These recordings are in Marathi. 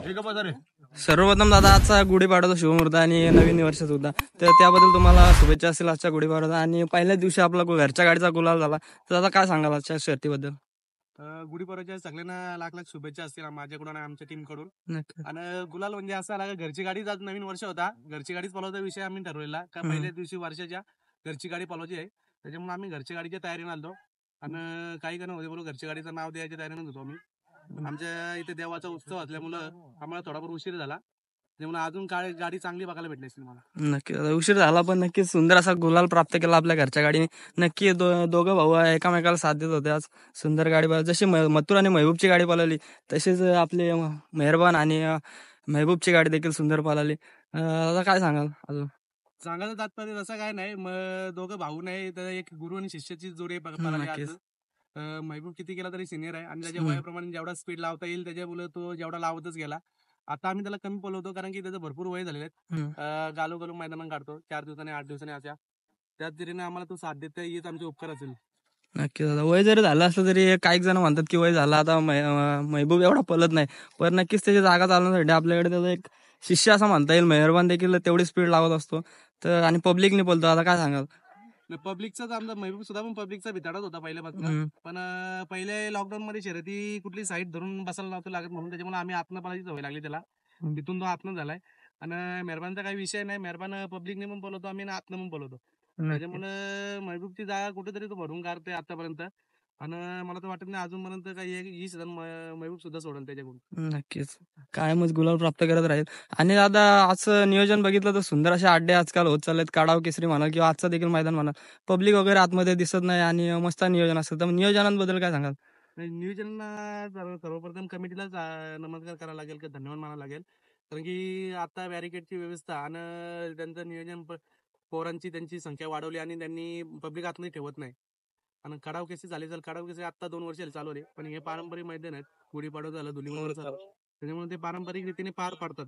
सर्वप्रथम दादा आजचा गुढीपाडवाचा शुभमुहूर्त आणि नवीन वर्ष सुद्धा, तर त्याबद्दल तुम्हाला शुभेच्छा असतील आजच्या गुढीपाडवा. आणि पहिल्याच दिवशी आपला घरच्या गाडीचा गुलाल झाला, तर दादा काय सांगाल आजच्या शर्तीबद्दल? गुढीपाडव्याच्या सगळ्यांना लाख लाख शुभेच्छा असतील माझ्याकडून आणि आमच्या टीम कडून. नक्की. आणि गुलाल म्हणजे असं आला घरची गाडीच आज नवीन वर्ष होता, घरची गाडीच पळवता विषय आम्ही ठरवलेला का पहिल्या दिवशी वर्षाच्या घरची गाडी पळवायची आहे, त्याच्यामुळे आम्ही घरच्या गाडीच्या तयारीने आलो. आणि काही जण होते बोलू घरच्या गाडीचं नाव द्यायच्या तयारीने होतो आम्ही. आमच्या इथे देवाचा उत्सव असल्यामुळं आम्हाला थोडाफार उशीर झाला, त्यामुळे अजून गाडी चांगली बघायला भेटली असतील मला. नक्की दादा, उशीर झाला पण नक्कीच सुंदर असा गुलाल प्राप्त केला आपल्या घरच्या गाडीने. नक्की दोघं भाऊ एकामेकाला साथ देत होते आज. सुंदर गाडी जशी मथुर आणि महबूबची गाडी पळवली, तशीच आपली मेहरबान आणि महबूबची गाडी देखील सुंदर पळाली. दादा काय सांगाल अजून? सांगायचं तात्पर्य तसं काय नाही, मग दोघं भाऊ नाही तर एक गुरु आणि शिष्याची जोडी पळाली आज. महबूब किती केला तरी सिनियर आहे आणि त्याच्या वयाप्रमाणे जेवढा स्पीड लावता येईल त्याच्यामुळे तो जेवढा लावतच गेला. आता आम्ही त्याला कमी पळवतो कारण की त्याचं भरपूर वय झालेलं आहे. गालू गालू मैदानात काढतो 4 दिवसांनी 8 दिवसांनी अशा, त्याच तरीने आम्हाला तो साथ देता येत आमचे उपकार असेल. नक्की दादा, वय जरी झालं असलं तरी काही जण म्हणतात की वय झालं आता महबूब एवढा पळत नाही, पण नक्कीच त्याची जागा चालवण्यासाठी आपल्याकडे त्याचा एक शिष्य असा म्हणता येईल. मेहरबान देखील तेवढी स्पीड लावत असतो, तर आणि पब्लिकने बोलतो. आता काय सांगाल? पब्लिकचाच आमचा महबूब सुद्धा पण पब्लिकचा भिताडाच होता पहिल्यापासून, पण पहिले लॉकडाऊन मध्ये शर्यती कुठली साईड धरून बसायला नव्हतं लागत म्हणून त्याच्यामुळे आम्ही आत्म पळायची सवय लागली त्याला, तिथून तो आत्म झालाय. आणि मेहरबानचा काही विषय नाही, मेहरबान पब्लिकने पण बोलवतो आम्ही आत्म पण बोलवतो, त्याच्यामुळे महबूबची जागा कुठेतरी तो भरून काढतोय आतापर्यंत. आणि मला तर वाटत नाही अजूनपर्यंत काही ही सीझन महबूब सुद्धा सोडल त्याच्याकडून. नक्कीच कायमच गुलाल प्राप्त करत राहील. आणि दादा आजचं नियोजन बघितलं तर सुंदर असे अड्डे आजकाल होत चाललेत. काढाव केसरी म्हणा किंवा आजचं देखील मैदान म्हणा, पब्लिक वगैरे आतमध्ये दिसत नाही आणि मस्त नियोजन असतं. तर नियोजनाबद्दल काय सांगाल? नियोजनाला सर्वप्रथम कमिटीलाच नमस्कार करायला लागेल, का धन्यवाद मानायला लागेल, कारण की आता बॅरिकेडची व्यवस्था आणि त्यांचं नियोजन पोरांची त्यांची संख्या वाढवली आणि त्यांनी पब्लिक आतमध्ये ठेवत नाही. आणि कडाव केसी झाले तर कडाव केसी आता 2 वर्ष चालवले, पण हे पारंपरिक मैदान आहेत, गुढीपाडवा झालं धुलीवंदन झालं, त्याच्यामुळे ते पारंपरिक रीतीने पार पाडतात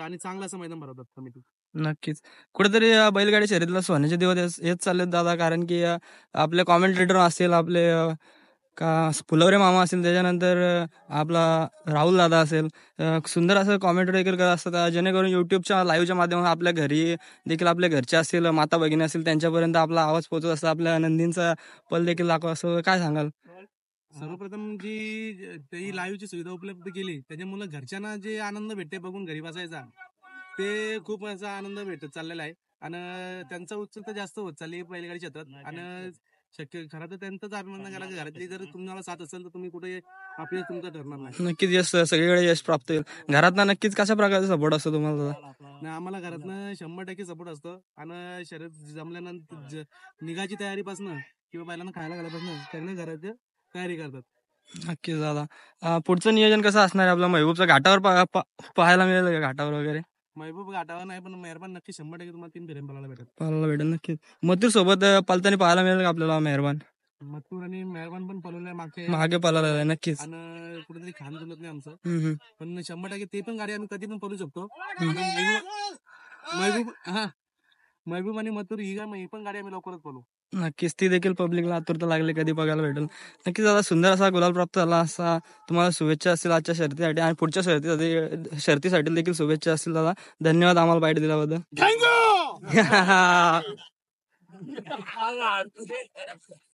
आणि चांगलं असं मैदान भरवतात कमिटी. नक्कीच कुठेतरी बैलगाडी शर्यतीला सोन्याचे दिवस येत चाललेत दादा, कारण की आपले कॉमेंटेटर असतील, आपले का फुलवरे मामा असेल, त्याच्यानंतर आपला राहुल दादा असेल, सुंदर असं कॉमेंटेटर देखील करत असतात, जेणेकरून युट्यूबच्या लाईव्हच्या माध्यमातून आपल्या घरी देखील आपल्या घरचे असतील, माता भगिनी असतील, त्यांच्यापर्यंत आपला आवाज पोहोचत असतो. आपल्या नंदींचा पल देखील दाखवत असतो. काय सांगाल? सर्वप्रथम जी लाईव्हची सुविधा उपलब्ध केली त्याच्यामुळे घरच्यांना जे आनंद भेटते बघून घरी बसायचा, ते खूप असा आनंद भेटत चाललेला आहे. आणि त्यांचा उत्सुकता जास्त होत चालली बैलगाडी क्षेत्रात. आणि शक्य खरं तर त्यांचाच अभिमान करा, घरातली जर तुम्हाला साथ असेल तर तुम्ही कुठे आपल्या तुमचं ठरणार नाही. नक्कीच यश, सगळीकडे यश प्राप्त होईल. घरातनं नक्कीच कशा प्रकारचा सपोर्ट असतो तुम्हाला दादा? नाही, आम्हाला घरातनं 100% सपोर्ट असतो. आणि शर्यत जमल्यानंतर निघायची तयारीपासून किंवा बैलांना खायला घालापासून सगळे घरात तयारी करतात. नक्कीच दादा, पुढचं नियोजन कसं असणार आहे आपलं? महबूबचं घाटावर पाहायला मिळेल का, घाटावर वगैरे? महबूब घाटावर नाही, पण मेहरबान नक्की 100% तुम्हाला 3 फेऱ्या पाहायला भेटेल. पाहायला भेटेल नक्कीच. मथुर सोबत पलतानी पाहायला मिळेल का आपल्याला मेहरबान? मथुर आणि मेहरबान पण पळवलंय मागे पळाला नक्कीच. आणि कुठेतरी खान जुलत नाही आमचं, पण 100% ते पण गाडी आम्ही कधी पण पळू शकतो. महबूब आणि मथुर ही पण गाडी आम्ही लवकरच पळू. नक्कीच ती देखील पब्लिकला आतुरता लागली कधी बघायला भेटेल. नक्कीच दादा, सुंदर असा गुलाल प्राप्त झाला, असा तुम्हाला शुभेच्छा असतील आजच्या शर्तीसाठी आणि पुढच्या शर्तीसाठी देखील शुभेच्छा असतील दादा. धन्यवाद आम्हाला बाईट दिल्याबद्दल. थँक्यू.